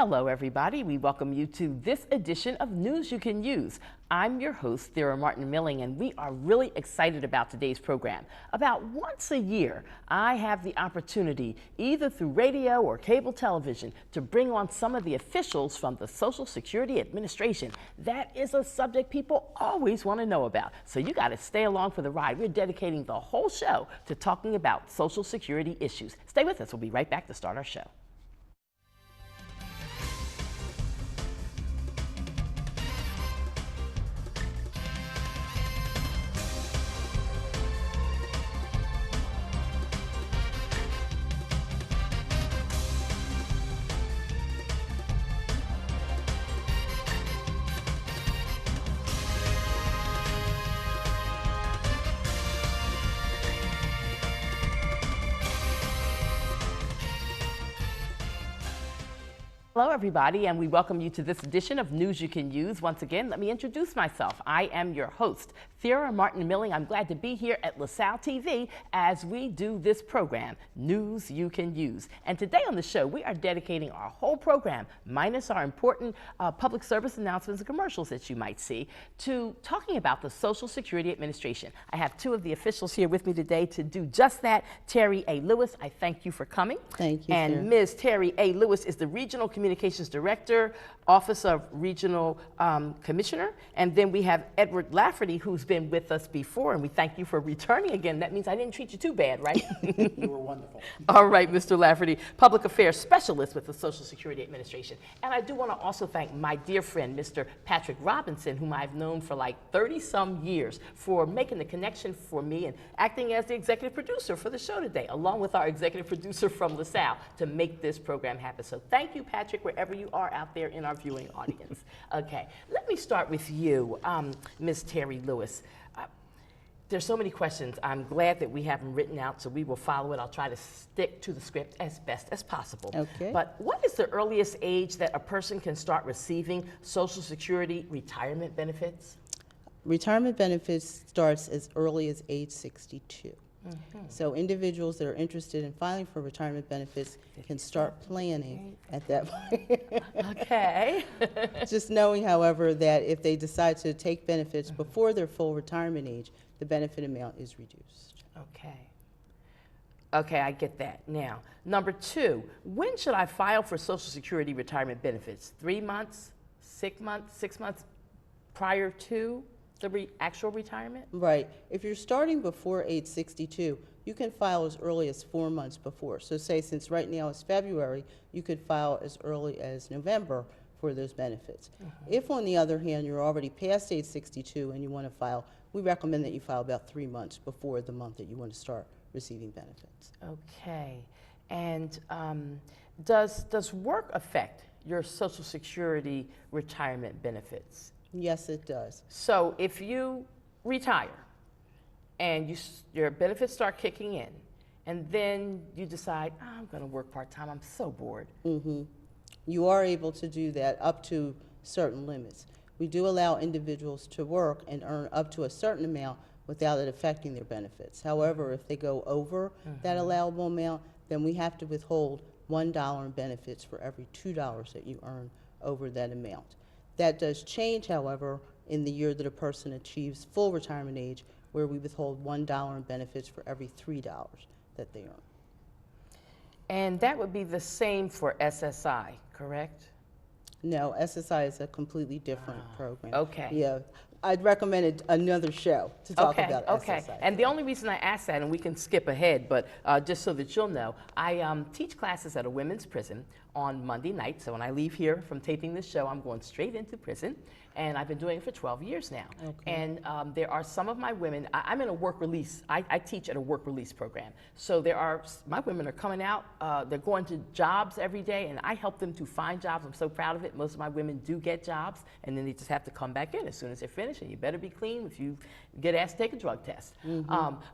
Hello, everybody. We welcome you to this edition of News You Can Use. I'm your host, Thera Martin Milling, and we are really excited about today's program. About once a year, I have the opportunity, either through radio or cable television, to bring on some of the officials from the Social Security Administration. That is a subject people always want to know about, so you got to stay along for the ride. We're dedicating the whole show to talking about Social Security issues. Stay with us. We'll be right back to start our show. Hello, everybody, and we welcome you to this edition of News You Can Use. Once again, let me introduce myself. I am your host, Thera Martin Milling. I'm glad to be here at LaSalle TV as we do this program, News You Can Use. And today on the show, we are dedicating our whole program, minus our important public service announcements and commercials that you might see, to talking about the Social Security Administration. I have two of the officials here with me today to do just that. Terry A. Lewis, I thank you for coming. Thank you, And Sarah. Ms. Terry A. Lewis is the Regional Communications Director, Office of Regional Commissioner. And then we have Edward Lafferty, who's been with us before, and we thank you for returning again. That means I didn't treat you too bad, right? You were wonderful. All right, Mr. Lafferty, Public Affairs Specialist with the Social Security Administration. And I do want to also thank my dear friend, Mr. Patrick Robinson, whom I've known for like 30-some years, for making the connection for me and acting as the executive producer for the show today, along with our executive producer from LaSalle, to make this program happen. So thank you, Patrick, wherever you are out there in our viewing audience. Okay, let me start with you, Ms. Terry Lewis. There's so many questions. I'm glad that we have them written out, so we will follow it. I'll try to stick to the script as best as possible. Okay. But what is the earliest age that a person can start receiving Social Security retirement benefits? Retirement benefits starts as early as age 62. So individuals that are interested in filing for retirement benefits can start planning at that point. Okay. Just knowing, however, that if they decide to take benefits before their full retirement age, the benefit amount is reduced. Okay. Okay, I get that. Now, number two, when should I file for Social Security retirement benefits? 3 months, 6 months, 6 months prior to the actual retirement? Right. If you're starting before age 62, you can file as early as 4 months before. So say since right now it's February, you could file as early as November for those benefits. If, on the other hand, you're already past age 62 and you want to file, we recommend that you file about 3 months before the month that you want to start receiving benefits. Okay. And does work affect your Social Security retirement benefits? Yes, it does. So if you retire and your benefits start kicking in, and then you decide, "Oh, I'm going to work part-time, I'm so bored." You are able to do that up to certain limits. We do allow individuals to work and earn up to a certain amount without it affecting their benefits. However, if they go over that allowable amount, then we have to withhold $1 in benefits for every $2 that you earn over that amount. That does change, however, in the year that a person achieves full retirement age, where we withhold $1 in benefits for every $3 that they earn. And that would be the same for SSI, correct? No, SSI is a completely different program. Okay. Yeah, I'd recommend another show to talk about Okay. SSI. And the only reason I ask that, and we can skip ahead, but just so that you'll know, I teach classes at a women's prison on Monday night. So when I leave here from taping this show, I'm going straight into prison. And I've been doing it for 12 years now. Okay. And there are some of my women, I'm in a work release, I teach at a work release program. So my women are coming out, they're going to jobs every day, and I help them to find jobs. I'm so proud of it. Most of my women do get jobs, and then they just have to come back in as soon as they're finished, and you better be clean if you get asked to take a drug test.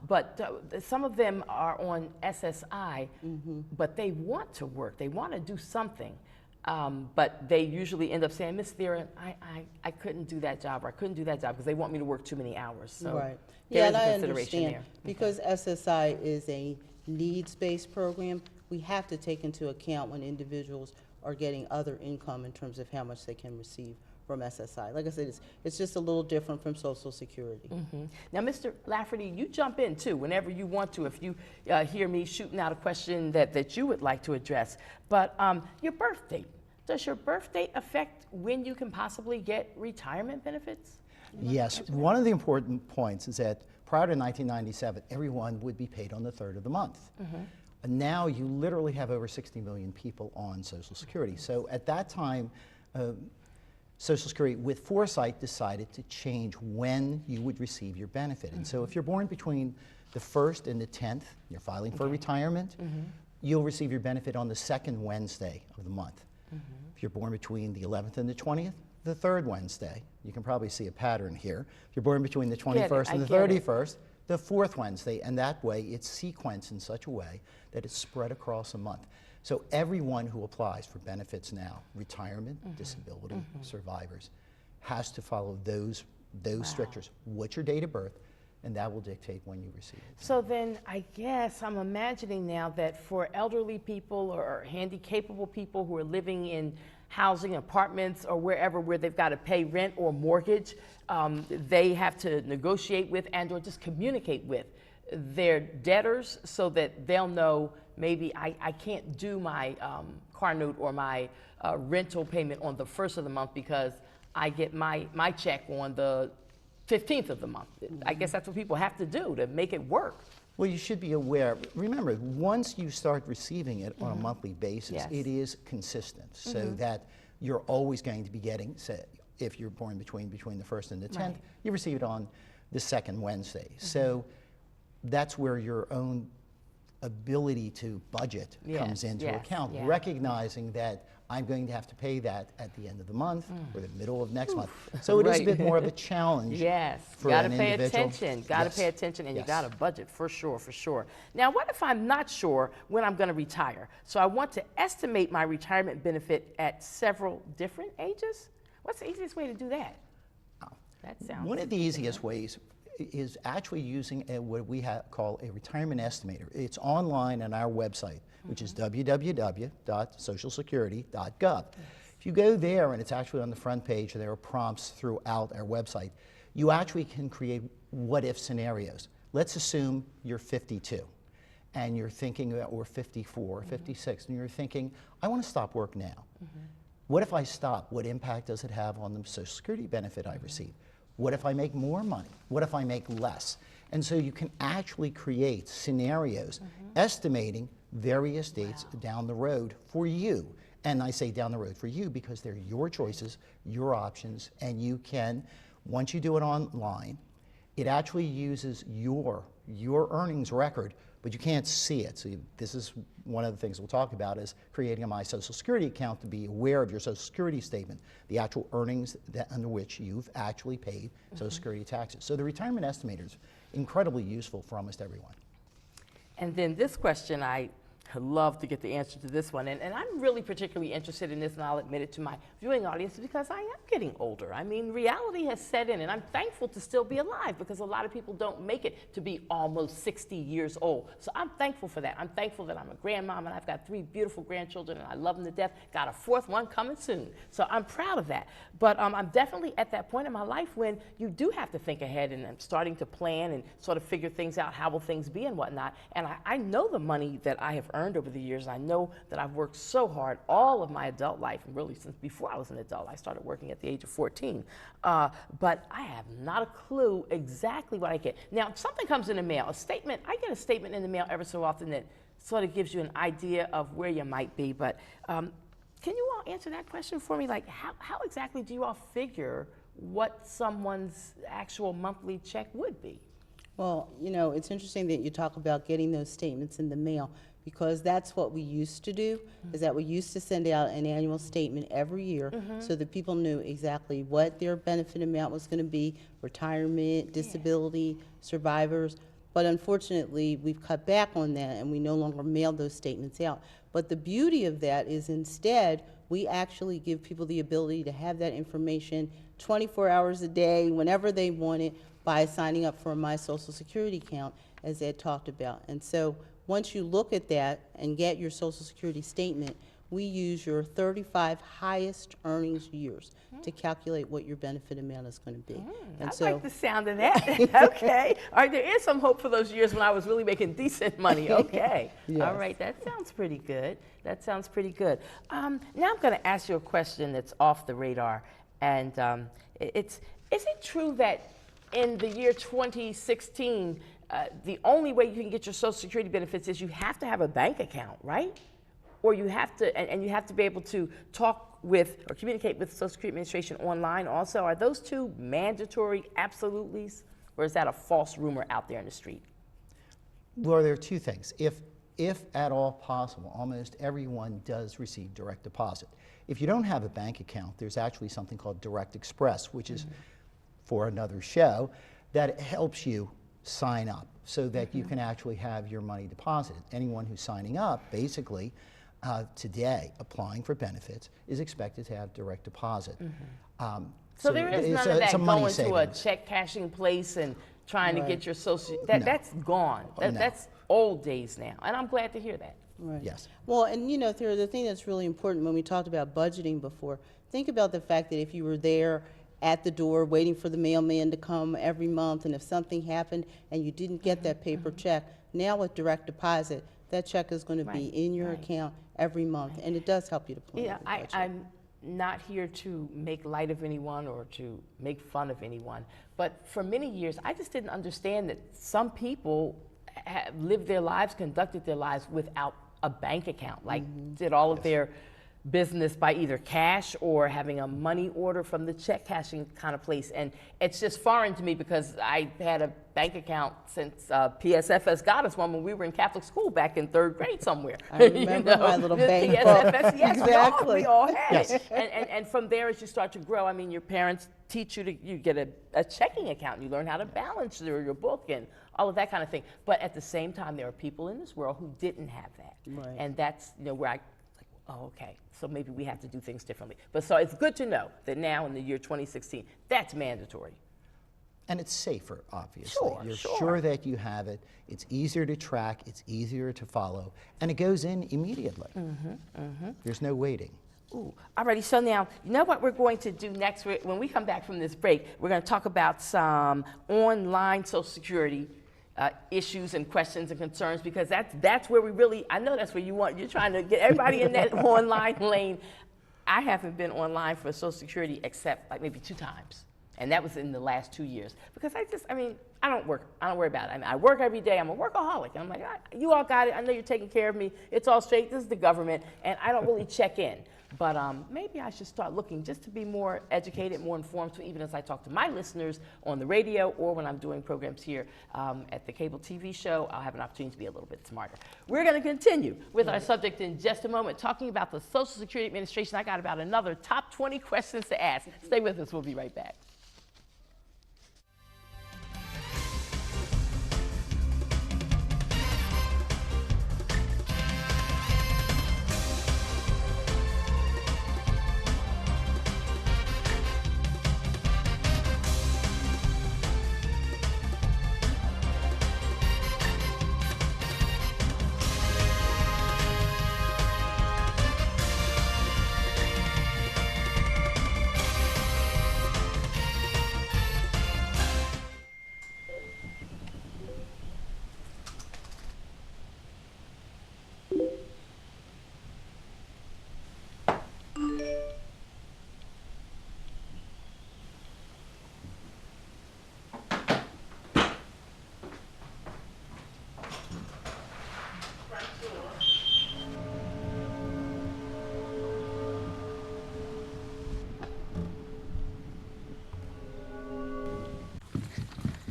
But some of them are on SSI, but they want to work, they want to do something. But they usually end up saying, "Miss Thera, I couldn't do that job, or I couldn't do that job because they want me to work too many hours." So right. there Yeah, is and a I consideration understand. there. Because SSI is a needs-based program, we have to take into account when individuals are getting other income in terms of how much they can receive from SSI. Like I said, it's just a little different from Social Security. Now, Mr. Lafferty, you jump in too whenever you want to if you hear me shooting out a question that you would like to address. But your birth date, does your birth date affect when you can possibly get retirement benefits? Yes, one of the important points is that prior to 1997, everyone would be paid on the 3rd of the month. And now you literally have over 60 million people on Social Security. So at that time, Social Security, with foresight, decided to change when you would receive your benefit. And so if you're born between the 1st and the 10th, you're filing for retirement, you'll receive your benefit on the 2nd Wednesday of the month. If you're born between the 11th and the 20th, the 3rd Wednesday. You can probably see a pattern here. If you're born between the 21st and the 31st, the 4th Wednesday, and that way it's sequenced in such a way that it's spread across a month. So everyone who applies for benefits now, retirement, disability, survivors, has to follow those strictures. What's your date of birth? And that will dictate when you receive it. So then I guess I'm imagining now that for elderly people or handicappable people who are living in housing, apartments, or wherever where they've got to pay rent or mortgage, they have to negotiate with and or just communicate with their debtors so that they'll know maybe I can't do my car note or my rental payment on the 1st of the month because I get my check on the 15th of the month. I guess that's what people have to do to make it work. Well, you should be aware. Remember, once you start receiving it on a monthly basis, it is consistent, so that you're always going to be getting, say, if you're born between the 1st and the 10th, you receive it on the 2nd Wednesday. So that's where your own ability to budget comes into account, recognizing that I'm going to have to pay that at the end of the month or the middle of next month. So it is a bit more of a challenge. For Got to an pay individual. attention. Got to pay attention, and you got to budget for sure, for sure. Now, what if I'm not sure when I'm going to retire? So I want to estimate my retirement benefit at several different ages. What's the easiest way to do that? That sounds. One of the easiest ways is actually using what we call a retirement estimator. It's online on our website, which is www.socialsecurity.gov. If you go there, and it's actually on the front page, there are prompts throughout our website, you actually can create what-if scenarios. Let's assume you're 52, and you're thinking about, or 54, or 56, and you're thinking, I want to stop work now. What if I stop? What impact does it have on the Social Security benefit I receive? What if I make more money? What if I make less? And so you can actually create scenarios estimating various dates down the road for you. And I say down the road for you because they're your choices, your options, and you can, once you do it online, it actually uses your earnings record, but you can't see it. So this is one of the things we'll talk about, is creating a My Social Security account to be aware of your Social Security statement, the actual earnings under which you've actually paid Social Security taxes. So the retirement estimator is incredibly useful for almost everyone. And then this question, I love to get the answer to this one. And I'm really particularly interested in this, and I'll admit it to my viewing audience, because I am getting older. I mean, reality has set in, and I'm thankful to still be alive because a lot of people don't make it to be almost 60 years old. So I'm thankful for that. I'm thankful that I'm a grandmom, and I've got 3 beautiful grandchildren, and I love them to death. Got a 4th one coming soon. So I'm proud of that. But I'm definitely at that point in my life when you do have to think ahead, and I'm starting to plan and sort of figure things out, how will things be and whatnot. And I know the money that I have earned over the years. I know that I've worked so hard all of my adult life, and really since before I was an adult. I started working at the age of 14. But I have not a clue exactly what I get. Now, if something comes in the mail, a statement, I get a statement in the mail every so often that sort of gives you an idea of where you might be. But can you all answer that question for me? Like, how exactly do you all figure what someone's actual monthly check would be? Well, you know, it's interesting that you talk about getting those statements in the mail, because that's what we used to do, is that we used to send out an annual statement every year so that people knew exactly what their benefit amount was going to be, retirement, disability, survivors. But unfortunately, we've cut back on that, and we no longer mail those statements out. But the beauty of that is instead, we actually give people the ability to have that information 24 hours a day, whenever they want it, by signing up for a My Social Security account, as Ed talked about. And so once you look at that and get your Social Security statement, we use your 35 highest earnings years to calculate what your benefit amount is going to be. And I like the sound of that. Okay. All right, there is some hope for those years when I was really making decent money. Okay. Yes. All right, that sounds pretty good. That sounds pretty good. Now I'm going to ask you a question that's off the radar. And is it true that in the year 2016, the only way you can get your Social Security benefits is you have to have a bank account, right? Or you have to, and you have to be able to talk with or communicate with the Social Security Administration online also. Are those two mandatory absolutelys, or is that a false rumor out there in the street? Well, there are two things. If at all possible, almost everyone does receive direct deposit. If you don't have a bank account, there's actually something called Direct Express, which is for another show, that helps you sign up so that you can actually have your money deposited. Anyone who's signing up, basically, today, applying for benefits, is expected to have direct deposit. So there is none of that money going to a savings. check cashing place and trying to get your social, No. that's gone. No. That's old days now, and I'm glad to hear that. Right. Yes. Well, and you know, Thera, the thing that's really important when we talked about budgeting before, think about the fact that if you were there at the door waiting for the mailman to come every month, and if something happened and you didn't get that paper check, now with direct deposit, that check is going to be in your account every month, and it does help you to plan Yeah, the budget. I'm not here to make light of anyone or to make fun of anyone, but for many years, I just didn't understand that some people have lived their lives, conducted their lives without a bank account, like did all of their business by either cash or having a money order from the check cashing kind of place. And it's just foreign to me because I had a bank account since PSFS got us one when we were in Catholic school back in 3rd grade somewhere. I remember my little the bank PSFS, book. yes, Exactly. we all had Yes. it. And from there, as you start to grow, I mean, your parents teach you you get a checking account, you learn how to balance your book and all of that kind of thing. But at the same time, there are people in this world who didn't have that. Right. And that's, where I, oh, okay, so maybe we have to do things differently. But so it's good to know that now in the year 2016, that's mandatory. And it's safer, obviously. Sure, You're sure. sure that you have it. It's easier to track. It's easier to follow. And it goes in immediately. There's no waiting. Ooh, alrighty, so now, you know what we're going to do next? When we come back from this break, we're going to talk about some online Social Security issues and questions and concerns, because that's where we really, I know that's where you're trying to get everybody in that online lane. I haven't been online for Social Security except like maybe 2 times. And that was in the last 2 years. Because I don't worry about it. I mean, I work every day. I'm a workaholic. And I'm like, you all got it. I know you're taking care of me. It's all straight. This is the government. And I don't really check in. But maybe I should start looking just to be more educated, more informed, so even as I talk to my listeners on the radio or when I'm doing programs here at the cable TV show, I'll have an opportunity to be a little bit smarter. We're going to continue with our subject in just a moment, talking about the Social Security Administration. I got about another top 20 questions to ask. Stay with us. We'll be right back.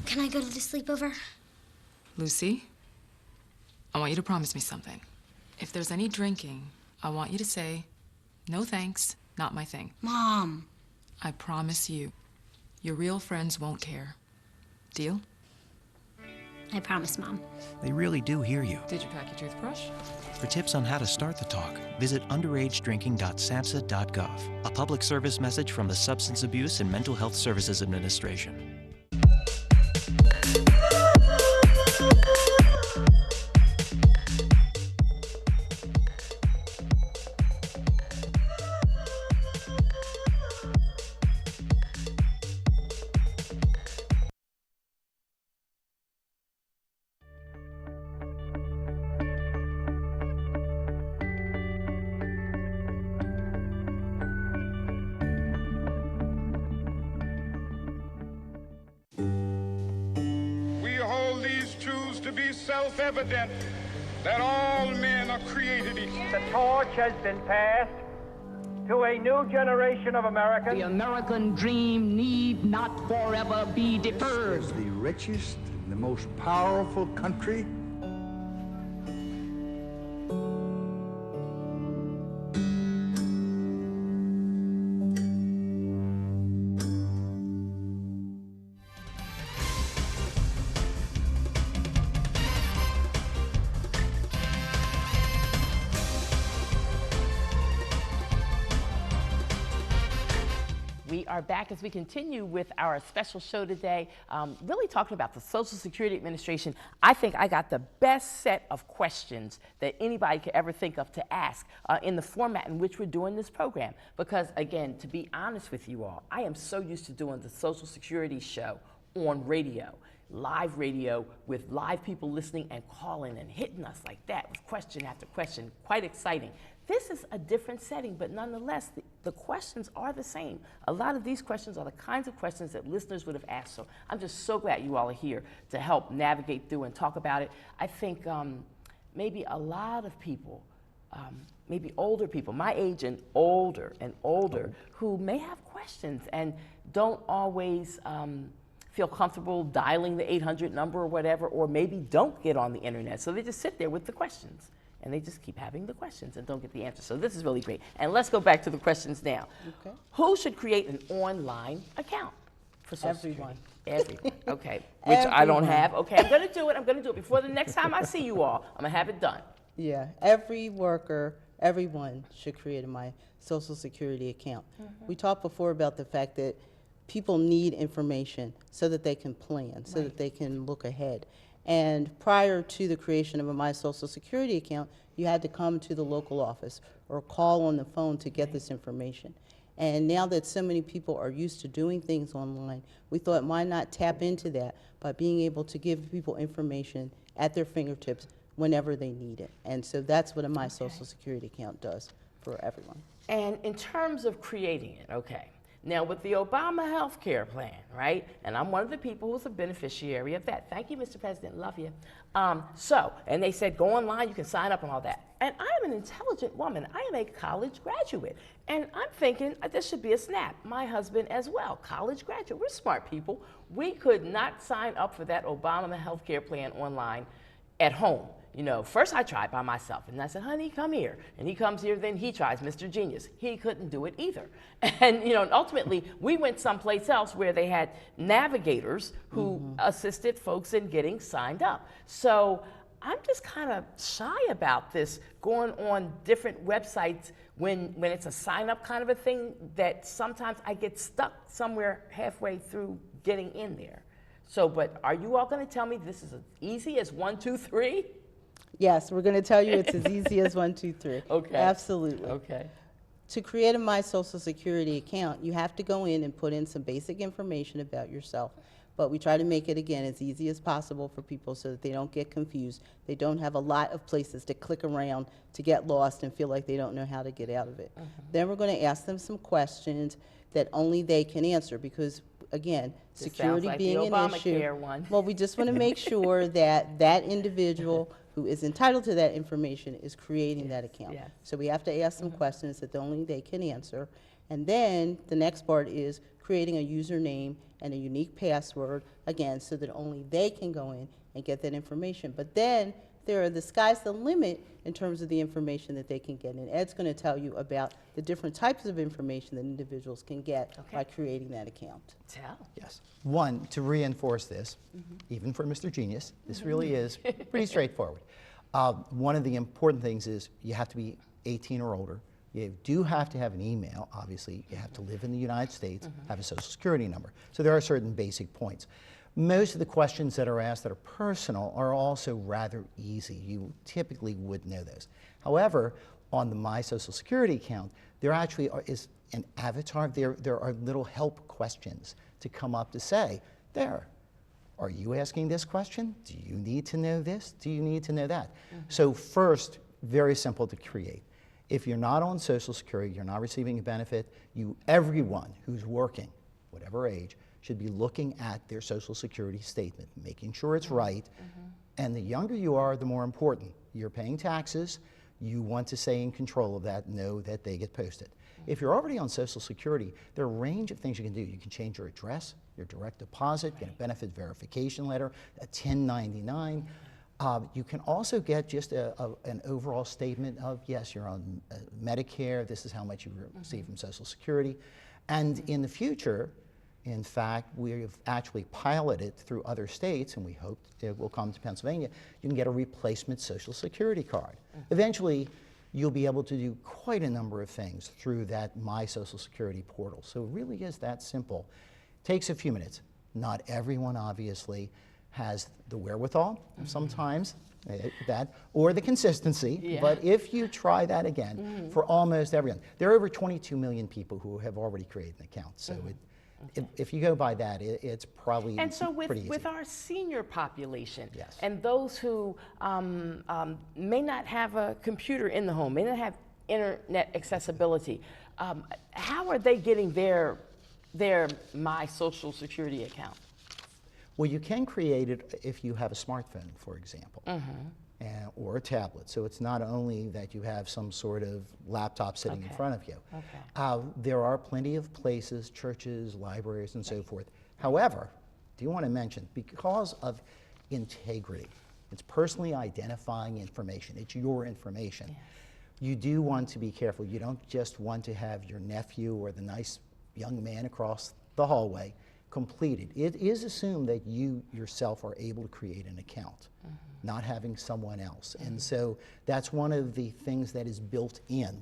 Can I go to the sleepover? Lucy, I want you to promise me something. If there's any drinking, I want you to say, no thanks, not my thing. Mom. I promise you, your real friends won't care. Deal? I promise, Mom. They really do hear you. Did you pack your toothbrush? For tips on how to start the talk, visit underagedrinking.samhsa.gov. A public service message from the Substance Abuse and Mental Health Services Administration. be self-evident that all men are created equal. The torch has been passed to a new generation of Americans. The American dream need not forever be deferred. This is the richest and the most powerful country. We are back as we continue with our special show today, really talking about the Social Security Administration. I think I got the best set of questions that anybody could ever think of to ask in the format in which we're doing this program. Because again, to be honest with you all, I am so used to doing the Social Security show on radio, live radio with live people listening and calling and hitting us like that with question after question, quite exciting. This is a different setting, but nonetheless, the questions are the same. A lot of these questions are the kinds of questions that listeners would have asked. So I'm just so glad you all are here to help navigate through and talk about it. I think maybe a lot of people, maybe older people, my age and older, who may have questions and don't always feel comfortable dialing the 800 number or whatever, or maybe don't get on the internet. So they just sit there with the questions. And they just keep having the questions and don't get the answer. So this is really great. And let's go back to the questions now. Okay. Who should create an online account for Social Everyone. Security? Everyone. Okay. Which I don't Everyone. have. Okay, I'm going to do it. I'm going to do it before the next time I see you all. I'm going to have it done. Yeah, every worker, everyone should create a My Social Security account. We talked before about the fact that people need information so that they can plan, so that they can look ahead. And prior to the creation of a My Social Security account, you had to come to the local office or call on the phone to get this information. And now that so many people are used to doing things online, we thought, why not tap into that by being able to give people information at their fingertips whenever they need it. And so that's what a My Social Security account does for everyone. And in terms of creating it, okay. Now, with the Obama health care plan, right, and I'm one of the people who's a beneficiary of that. Thank you, Mr. President, love you. And they said, go online, you can sign up and all that. And I am an intelligent woman. I am a college graduate. And I'm thinking, this should be a snap. My husband as well, college graduate. We're smart people. We could not sign up for that Obama health care plan online at home. You know, first I tried by myself, and I said, honey, come here. And he comes here, then he tries, Mr. Genius. He couldn't do it either. And, you know, ultimately, we went someplace else where they had navigators who assisted folks in getting signed up. So I'm just kind of shy about this, going on different websites when it's a sign-up kind of a thing, that sometimes I get stuck somewhere halfway through getting in there. So, but are you all going to tell me this is as easy as 1, 2, 3? Yes, we're going to tell you it's as easy as 1, 2, 3. Okay. Absolutely. Okay. To create a My Social Security account, you have to go in and put in some basic information about yourself. But we try to make it, again, as easy as possible for people so that they don't get confused. They don't have a lot of places to click around to get lost and feel like they don't know how to get out of it. Then we're going to ask them some questions that only they can answer because, again, This security sounds like being the an Obamacare issue. one. Well, we just want to make sure that that individual who is entitled to that information is creating that account. yes. So we have to ask some questions that only they can answer. And then the next part is creating a username and a unique password, again, so that only they can go in and get that information. But then the sky's the limit in terms of the information that they can get. And Ed's going to tell you about the different types of information that individuals can get by creating that account. Tell. Yes. One, to reinforce this, even for Mr. Genius, this really is pretty straightforward. One of the important things is you have to be 18 or older. You do have to have an email, obviously. You have to live in the United States, have a Social Security number. So there are certain basic points. Most of the questions that are asked that are personal are also rather easy. You typically would know those. However, on the My Social Security account, there actually is an avatar. There are little help questions to come up to say, there, are you asking this question? Do you need to know this? Do you need to know that? So first, very simple to create. If you're not on Social Security, you're not receiving a benefit, everyone who's working, whatever age, should be looking at their Social Security statement, making sure it's right, And the younger you are, the more important. You're paying taxes. You want to stay in control of that, know that they get posted. If you're already on Social Security, there are a range of things you can do. You can change your address, your direct deposit, get a benefit verification letter, a 1099. You can also get just an overall statement of, yes, you're on Medicare, this is how much you receive from Social Security. And in the future, in fact, we've actually piloted through other states, and we hope it will come to Pennsylvania. You can get a replacement Social Security card. Eventually, you'll be able to do quite a number of things through that My Social Security portal. So it really is that simple. Takes a few minutes. Not everyone, obviously, has the wherewithal, sometimes, or the consistency, but if you try that again, for almost everyone. There are over 22 million people who have already created an account, so if you go by that, it's probably And so pretty easy. with our senior population, Yes. and those who may not have a computer in the home, may not have internet accessibility, how are they getting their My Social Security account? Well, you can create it if you have a smartphone, for example, or a tablet. So it's not only that you have some sort of laptop sitting in front of you. There are plenty of places, churches, libraries, and so forth. However, do you want to mention, because of integrity, it's personally identifying information, it's your information. You do want to be careful. You don't just want to have your nephew or the nice young man across the hallway completed. It is assumed that you yourself are able to create an account, not having someone else. And so that's one of the things that is built in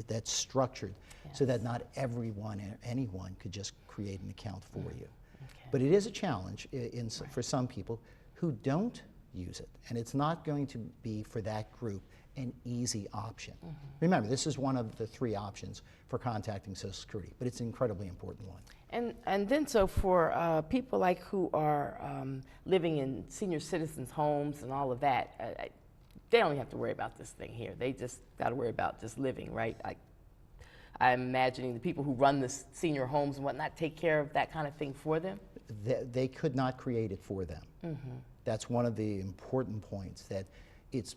that's structured, so that not anyone could just create an account for you. But it is a challenge for some people who don't use it. And it's not going to be, for that group, an easy option. Remember, this is one of the 3 options for contacting Social Security, but it's an incredibly important one. And then so for people like who are living in senior citizens' homes and all of that, they don't have to worry about this thing here. They just got to worry about just living, right? I'm imagining the people who run the senior homes and whatnot take care of that kind of thing for them. They could not create it for them. That's one of the important points, that it's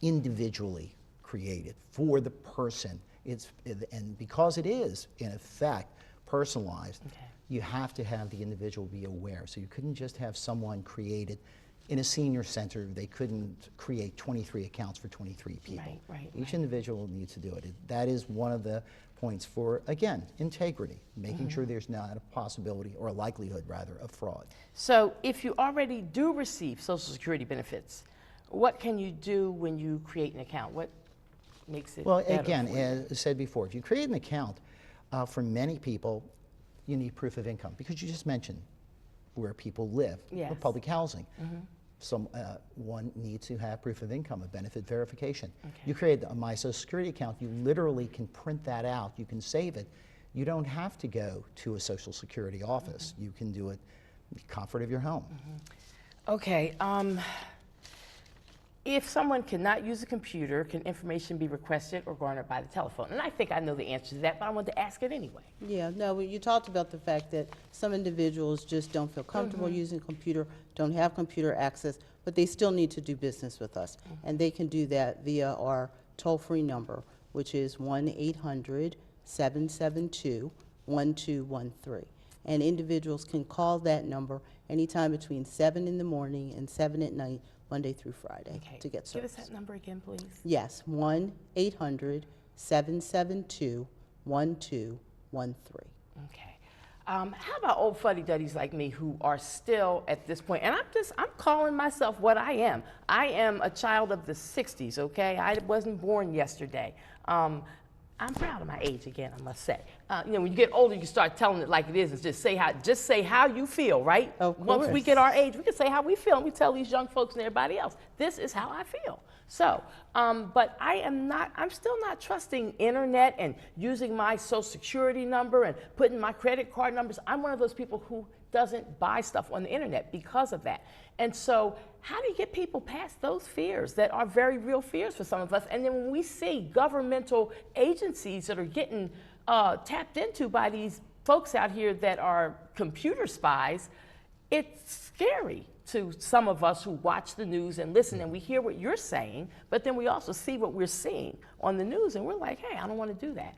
individually created for the person. And because it is, in effect, personalized, you have to have the individual be aware. So you couldn't just have someone create it in a senior center. They couldn't create 23 accounts for 23 people. Each individual needs to do it. That is one of the points for, again, integrity, making sure there's not a possibility, or a likelihood rather, of fraud. So if you already do receive Social Security benefits, what can you do when you create an account? What makes it Well, better again, for you? as I said before, if you create an account, for many people, you need proof of income, because you just mentioned where people live, or public housing. One needs to have proof of income, a benefit verification. You create a My Social Security account, you literally can print that out, you can save it. You don't have to go to a Social Security office. You can do it in the comfort of your home. Okay. If someone cannot use a computer, can information be requested or garnered by the telephone? And I think I know the answer to that, but I wanted to ask it anyway. Yeah, no, you talked about the fact that some individuals just don't feel comfortable using a computer, don't have computer access, but they still need to do business with us. And they can do that via our toll-free number, which is 1-800-772-1213. And individuals can call that number anytime between 7 in the morning and 7 at night, Monday through Friday, to get service. Give us that number again, please. Yes, 1-800-772-1213. Okay. How about old fuddy-duddies like me who are still at this point, and I'm calling myself what I am. I am a child of the 60s, okay? I wasn't born yesterday. I'm proud of my age again, I must say. You know, when you get older, you start telling it like it is, and just say how you feel, right? Of course. Once we get our age, we can say how we feel, and we tell these young folks and everybody else, this is how I feel. So, but I'm still not trusting internet and using my Social Security number and putting my credit card numbers. I'm one of those people who doesn't buy stuff on the internet because of that. And so how do you get people past those fears that are very real fears for some of us? And then when we see governmental agencies that are getting tapped into by these folks out here that are computer spies, it's scary to some of us who watch the news and listen, and we hear what you're saying, but then we also see what we're seeing on the news, and we're like, hey, I don't want to do that.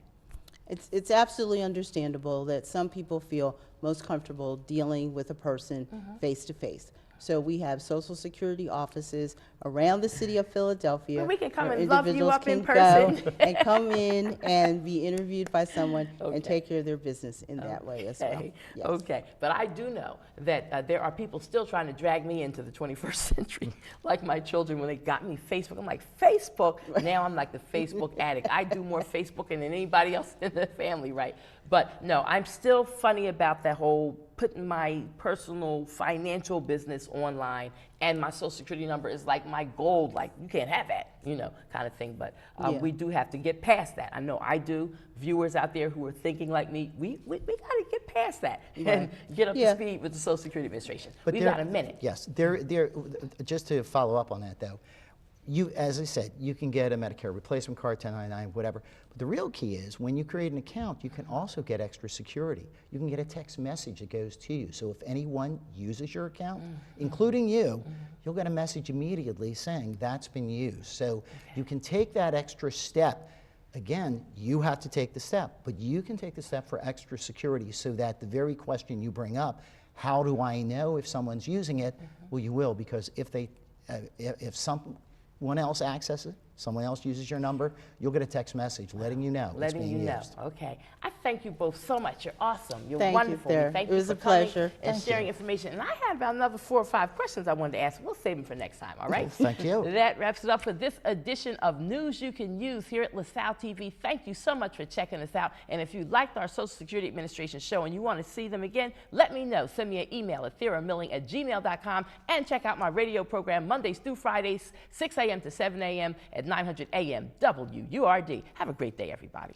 It's absolutely understandable that some people feel most comfortable dealing with a person face to face. So we have Social Security offices around the city of Philadelphia. Well, we can come where and love you individuals up in can person. go and come in and be interviewed by someone Okay. and take care of their business in that way as well. Okay. Yes. Okay, but I do know that there are people still trying to drag me into the 21st century, like my children when they got me Facebook. I'm like, Facebook? Now I'm like the Facebook addict. I do more Facebooking than anybody else in the family, right? But no, I'm still funny about that whole putting my personal financial business online, and my Social Security number is like my gold, like you can't have that, you know, kind of thing. But we do have to get past that. I know I do. Viewers out there who are thinking like me, we got to get past that and get up to speed with the Social Security Administration. We've got a minute. Yes, just to follow up on that though, as I said, you can get a Medicare replacement card, 1099, whatever. But the real key is when you create an account, you can also get extra security. You can get a text message that goes to you. So if anyone uses your account, including you, you'll get a message immediately saying that's been used. So you can take that extra step. Again, you have to take the step, but you can take the step for extra security so that the very question you bring up, how do I know if someone's using it? Well, you will, because if someone else accesses it, someone else uses your number, you'll get a text message letting you know it's being used. Okay. I thank you both so much. You're awesome. You're Thank wonderful. you, Thera. Thank It you was for a coming pleasure. and sharing information. And I had about another 4 or 5 questions I wanted to ask. We'll save them for next time, all right? Thank you. That wraps it up for this edition of News You Can Use here at LaSalle TV. Thank you so much for checking us out. And if you liked our Social Security Administration show and you want to see them again, let me know. Send me an email at theramilling@gmail.com and check out my radio program Mondays through Fridays, 6 a.m. to 7 a.m. at 900 a.m. WURD. Have a great day, everybody.